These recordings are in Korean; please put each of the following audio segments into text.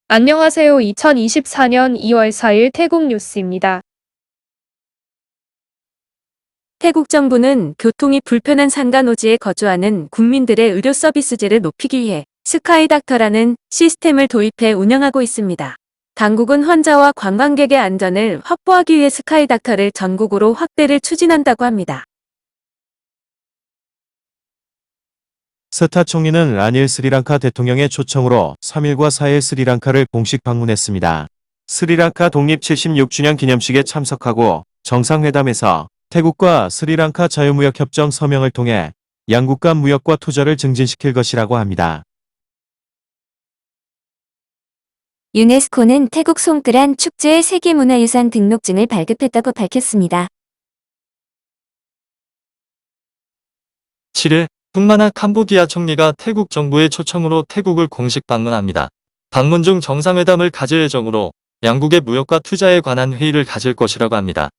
안녕하세요. 2024년 2월 4일 태국 뉴스입니다. 태국 정부는 교통이 불편한 산간오지에 거주하는 국민들의 의료 서비스질을 높이기 위해 스카이닥터라는 시스템을 도입해 운영하고 있습니다. 당국은 환자와 관광객의 안전을 확보하기 위해 스카이닥터를 전국으로 확대를 추진한다고 합니다. 스타 총리는 라닐 스리랑카 대통령의 초청으로 3일과 4일 스리랑카를 공식 방문했습니다. 스리랑카 독립 76주년 기념식에 참석하고 정상회담에서 태국과 스리랑카 자유무역협정 서명을 통해 양국 간 무역과 투자를 증진시킬 것이라고 합니다. 유네스코는 태국 송크란 축제의 세계문화유산 등록증을 발급했다고 밝혔습니다. 7일 흑마나 캄보디아 총리가 태국 정부의 초청으로 태국을 공식 방문합니다. 방문 중 정상회담을 가질 예정으로 양국의 무역과 투자에 관한 회의를 가질 것이라고 합니다.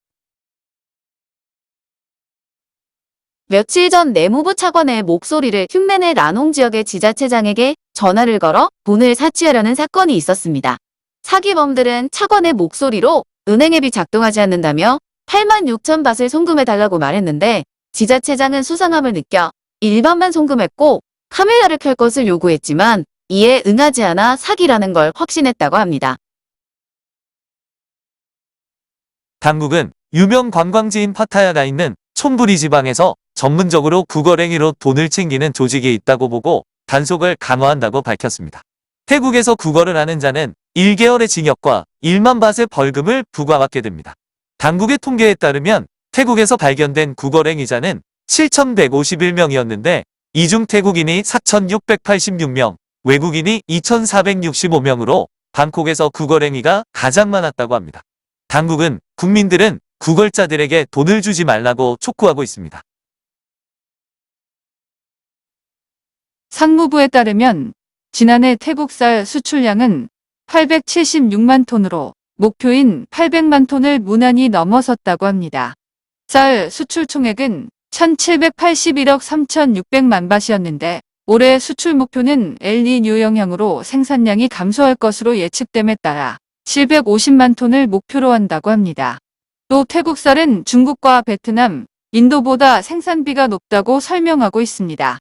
며칠 전 내무부 차관의 목소리를 흉내내 라농 지역의 지자체장에게 전화를 걸어 돈을 사치하려는 사건이 있었습니다. 사기범들은 차관의 목소리로 은행 앱이 작동하지 않는다며 86,000밭을 송금해달라고 말했는데 지자체장은 수상함을 느껴 1반만 송금했고 카메라를 켤 것을 요구했지만 이에 응하지 않아 사기라는 걸 확신했다고 합니다. 당국은 유명 관광지인 파타야가 있는 촌부리 지방에서 전문적으로 국어랭이로 돈을 챙기는 조직이 있다고 보고 단속을 강화한다고 밝혔습니다. 태국에서 국어를 하는 자는 1개월의 징역과 1만 밭의 벌금을 부과받게 됩니다. 당국의 통계에 따르면 태국에서 발견된 국어랭이자는 7,151명이었는데 이 중 태국인이 4,686명, 외국인이 2,465명으로 방콕에서 국어랭이가 가장 많았다고 합니다. 당국은 국민들은 구걸자들에게 돈을 주지 말라고 촉구하고 있습니다. 상무부에 따르면 지난해 태국 쌀 수출량은 876만 톤으로 목표인 800만 톤을 무난히 넘어섰다고 합니다. 쌀 수출 총액은 1,781억 3,600만 밭이었는데 올해 수출 목표는 엘니뇨 영향으로 생산량이 감소할 것으로 예측됨에 따라 750만 톤을 목표로 한다고 합니다. 또 태국 쌀은 중국과 베트남, 인도보다 생산비가 높다고 설명하고 있습니다.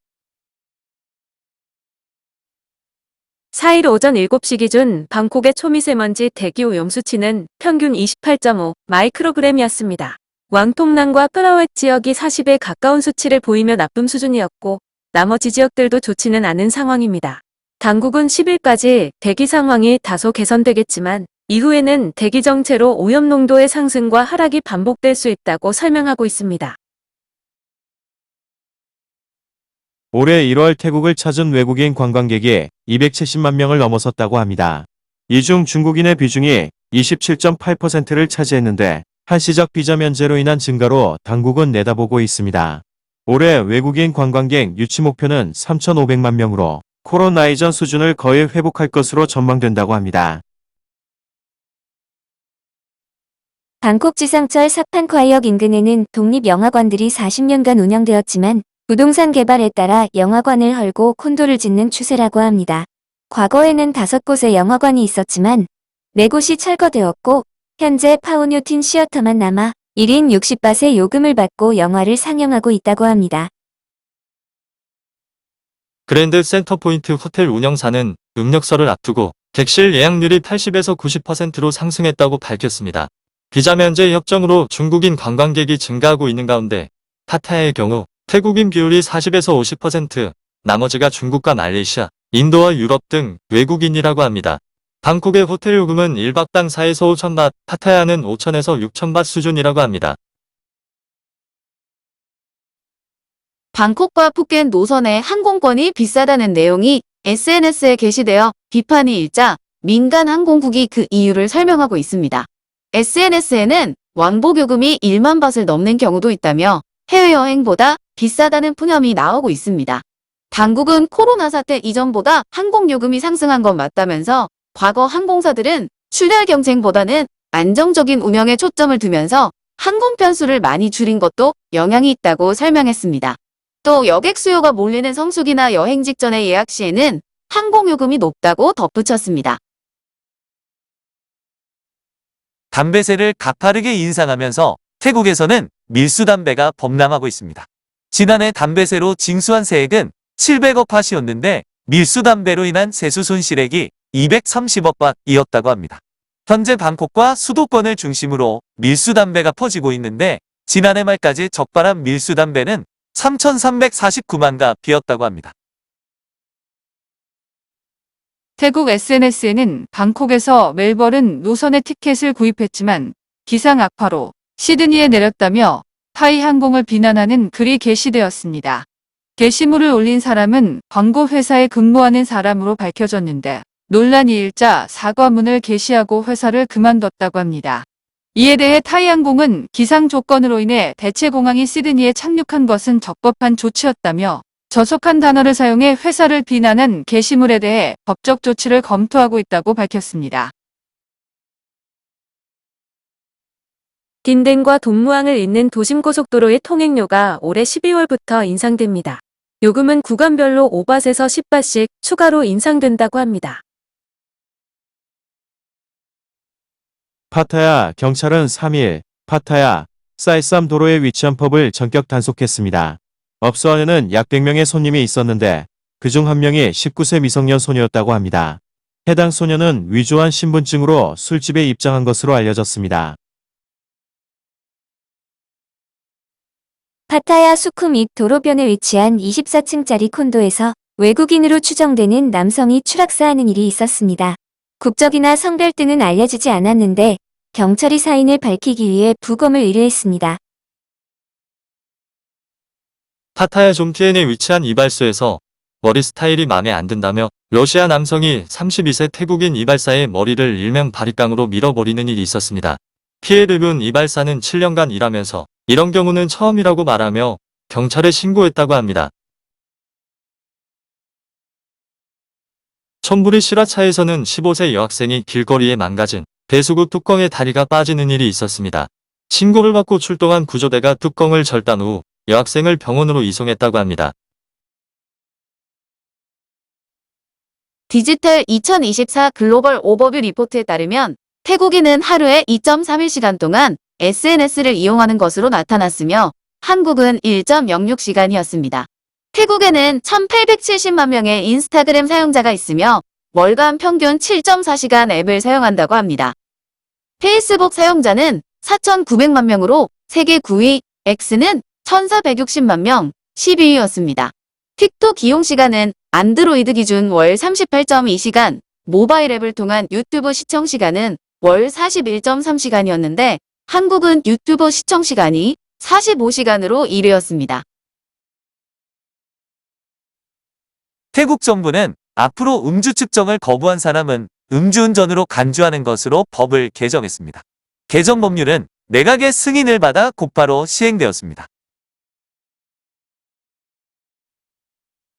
4일 오전 7시 기준 방콕의 초미세먼지 대기오염 수치는 평균 28.5 마이크로그램이었습니다. 왕통난과 프라웨 지역이 40에 가까운 수치를 보이며 나쁨 수준이었고 나머지 지역들도 좋지는 않은 상황입니다. 당국은 10일까지 대기 상황이 다소 개선되겠지만 이후에는 대기 정체로 오염 농도의 상승과 하락이 반복될 수 있다고 설명하고 있습니다. 올해 1월 태국을 찾은 외국인 관광객이 270만 명을 넘어섰다고 합니다. 이 중 중국인의 비중이 27.8%를 차지했는데 한시적 비자 면제로 인한 증가로 당국은 내다보고 있습니다. 올해 외국인 관광객 유치 목표는 3,500만 명으로 코로나 이전 수준을 거의 회복할 것으로 전망된다고 합니다. 방콕 지상철 사판콰이역 인근에는 독립영화관들이 40년간 운영되었지만 부동산 개발에 따라 영화관을 헐고 콘도를 짓는 추세라고 합니다. 과거에는 5곳의 영화관이 있었지만 4곳이 철거되었고 현재 파오뉴틴 시어터만 남아 1인 60밭의 요금을 받고 영화를 상영하고 있다고 합니다. 그랜드 센터포인트 호텔 운영사는 음력설을 앞두고 객실 예약률이 80에서 90%로 상승했다고 밝혔습니다. 비자 면제 협정으로 중국인 관광객이 증가하고 있는 가운데 파타야의 경우 태국인 비율이 40에서 50%, 나머지가 중국과 말레이시아, 인도와 유럽 등 외국인이라고 합니다. 방콕의 호텔 요금은 1박당 4에서 5,000밭, 파타야는 5,000에서 6,000밭 수준이라고 합니다. 방콕과 푸켓 노선의 항공권이 비싸다는 내용이 SNS에 게시되어 비판이 일자 민간 항공국이 그 이유를 설명하고 있습니다. SNS에는 왕복요금이 1만 밭을 넘는 경우도 있다며 해외여행보다 비싸다는 푸념이 나오고 있습니다. 당국은 코로나 사태 이전보다 항공요금이 상승한 건 맞다면서 과거 항공사들은 출혈 경쟁보다는 안정적인 운영에 초점을 두면서 항공 편수를 많이 줄인 것도 영향이 있다고 설명했습니다. 또 여객 수요가 몰리는 성수기나 여행 직전의 예약 시에는 항공요금이 높다고 덧붙였습니다. 담배세를 가파르게 인상하면서 태국에서는 밀수담배가 범람하고 있습니다. 지난해 담배세로 징수한 세액은 700억 바트였는데 밀수담배로 인한 세수 손실액이 230억 바트이었다고 합니다. 현재 방콕과 수도권을 중심으로 밀수담배가 퍼지고 있는데 지난해 말까지 적발한 밀수담배는 3,349만 갑이었다고 합니다. 태국 SNS에는 방콕에서 멜버른 노선의 티켓을 구입했지만 기상 악화로 시드니에 내렸다며 타이 항공을 비난하는 글이 게시되었습니다. 게시물을 올린 사람은 광고 회사에 근무하는 사람으로 밝혀졌는데 논란이 일자 사과문을 게시하고 회사를 그만뒀다고 합니다. 이에 대해 타이항공은 기상 조건으로 인해 대체 공항이 시드니에 착륙한 것은 적법한 조치였다며 저속한 단어를 사용해 회사를 비난한 게시물에 대해 법적 조치를 검토하고 있다고 밝혔습니다. 딘덴과 돈무항을 잇는 도심고속도로의 통행료가 올해 12월부터 인상됩니다. 요금은 구간별로 5바트에서 10바트씩 추가로 인상된다고 합니다. 파타야 경찰은 3일 파타야 사이쌈 도로에 위치한 펍을 전격 단속했습니다. 업소 안에는 약 100명의 손님이 있었는데 그중 한 명이 19세 미성년 소녀였다고 합니다. 해당 소녀는 위조한 신분증으로 술집에 입장한 것으로 알려졌습니다. 파타야 수쿠밋 도로변에 위치한 24층짜리 콘도에서 외국인으로 추정되는 남성이 추락사하는 일이 있었습니다. 국적이나 성별 등은 알려지지 않았는데 경찰이 사인을 밝히기 위해 부검을 의뢰했습니다. 파타야 좀티엔에 위치한 이발소에서 머리 스타일이 마음에 안 든다며 러시아 남성이 32세 태국인 이발사의 머리를 일명 바리깡으로 밀어버리는 일이 있었습니다. 피해를 본 이발사는 7년간 일하면서 이런 경우는 처음이라고 말하며 경찰에 신고했다고 합니다. 촌부리 실화차에서는 15세 여학생이 길거리에 망가진 배수구 뚜껑에 다리가 빠지는 일이 있었습니다. 신고를 받고 출동한 구조대가 뚜껑을 절단 후 여학생을 병원으로 이송했다고 합니다. 디지털 2024 글로벌 오버뷰 리포트에 따르면 태국인은 하루에 2.31시간 동안 SNS를 이용하는 것으로 나타났으며 한국은 1.06시간이었습니다. 태국에는 1,870만 명의 인스타그램 사용자가 있으며 월간 평균 7.4시간 앱을 사용한다고 합니다. 페이스북 사용자는 4,900만 명으로 세계 9위, X는 1,460만 명, 12위였습니다. 틱톡 이용 시간은 안드로이드 기준 월 38.2시간, 모바일 앱을 통한 유튜브 시청 시간은 월 41.3시간이었는데 한국은 유튜브 시청 시간이 45시간으로 1위였습니다. 태국 정부는 앞으로 음주 측정을 거부한 사람은 음주운전으로 간주하는 것으로 법을 개정했습니다. 개정 법률은 내각의 승인을 받아 곧바로 시행되었습니다.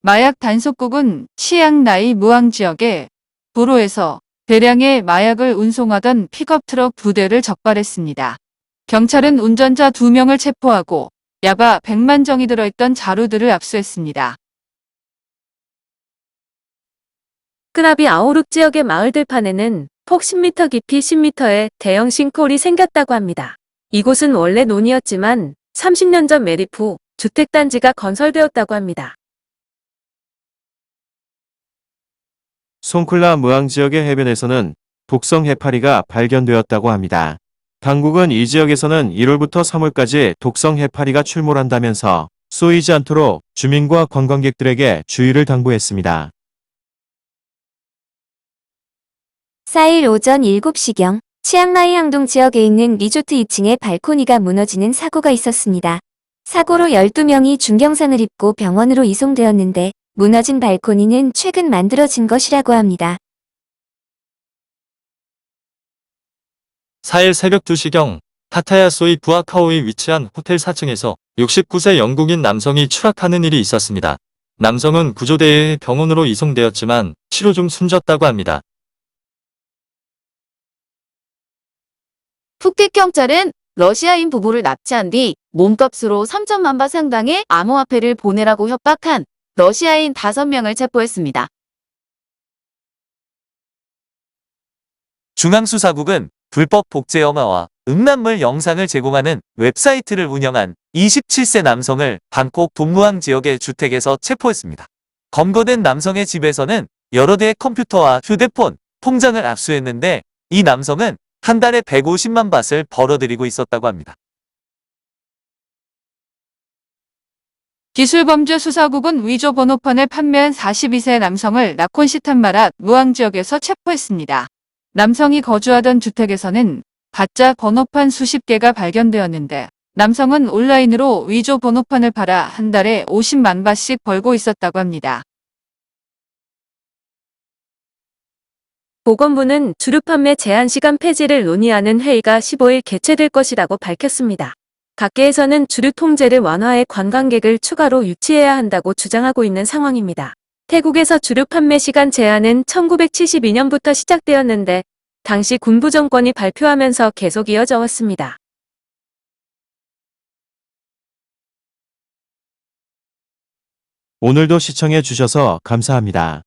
마약 단속국은 치앙라이 무앙 지역의 도로에서 대량의 마약을 운송하던 픽업 트럭 2대를 적발했습니다. 경찰은 운전자 2명을 체포하고 야바 100만 정이 들어있던 자루들을 압수했습니다. 크라비 아오룩 지역의 마을 들판에는 폭 10m 깊이 10m의 대형 싱크홀이 생겼다고 합니다. 이곳은 원래 논이었지만 30년 전 매립 후 주택단지가 건설되었다고 합니다. 송클라 무앙 지역의 해변에서는 독성 해파리가 발견되었다고 합니다. 당국은 이 지역에서는 1월부터 3월까지 독성 해파리가 출몰한다면서 쏘이지 않도록 주민과 관광객들에게 주의를 당부했습니다. 4일 오전 7시경 치앙라이 항동 지역에 있는 리조트 2층의 발코니가 무너지는 사고가 있었습니다. 사고로 12명이 중경상을 입고 병원으로 이송되었는데 무너진 발코니는 최근 만들어진 것이라고 합니다. 4일 새벽 2시경 파타야 소이 부아카오에 위치한 호텔 4층에서 69세 영국인 남성이 추락하는 일이 있었습니다. 남성은 구조대에 의해 병원으로 이송되었지만 치료 중 숨졌다고 합니다. 푸켓 경찰은 러시아인 부부를 납치한 뒤 몸값으로 3천만 바 상당의 암호화폐를 보내라고 협박한 러시아인 5명을 체포했습니다. 중앙수사국은 불법 복제 영화와 음란물 영상을 제공하는 웹사이트를 운영한 27세 남성을 방콕 동무항 지역의 주택에서 체포했습니다. 검거된 남성의 집에서는 여러 대의 컴퓨터와 휴대폰, 통장을 압수했는데 이 남성은 한 달에 150만 밭을 벌어들이고 있었다고 합니다. 기술범죄수사국은 위조 번호판을 판매한 42세 남성을 나콘시탄마라 무앙 지역에서 체포했습니다. 남성이 거주하던 주택에서는 가짜 번호판 수십 개가 발견되었는데 남성은 온라인으로 위조 번호판을 팔아 한 달에 50만 바트씩 벌고 있었다고 합니다. 보건부는 주류 판매 제한 시간 폐지를 논의하는 회의가 15일 개최될 것이라고 밝혔습니다. 각계에서는 주류 통제를 완화해 관광객을 추가로 유치해야 한다고 주장하고 있는 상황입니다. 태국에서 주류 판매 시간 제한은 1972년부터 시작되었는데 당시 군부 정권이 발표하면서 계속 이어져 왔습니다. 오늘도 시청해 주셔서 감사합니다.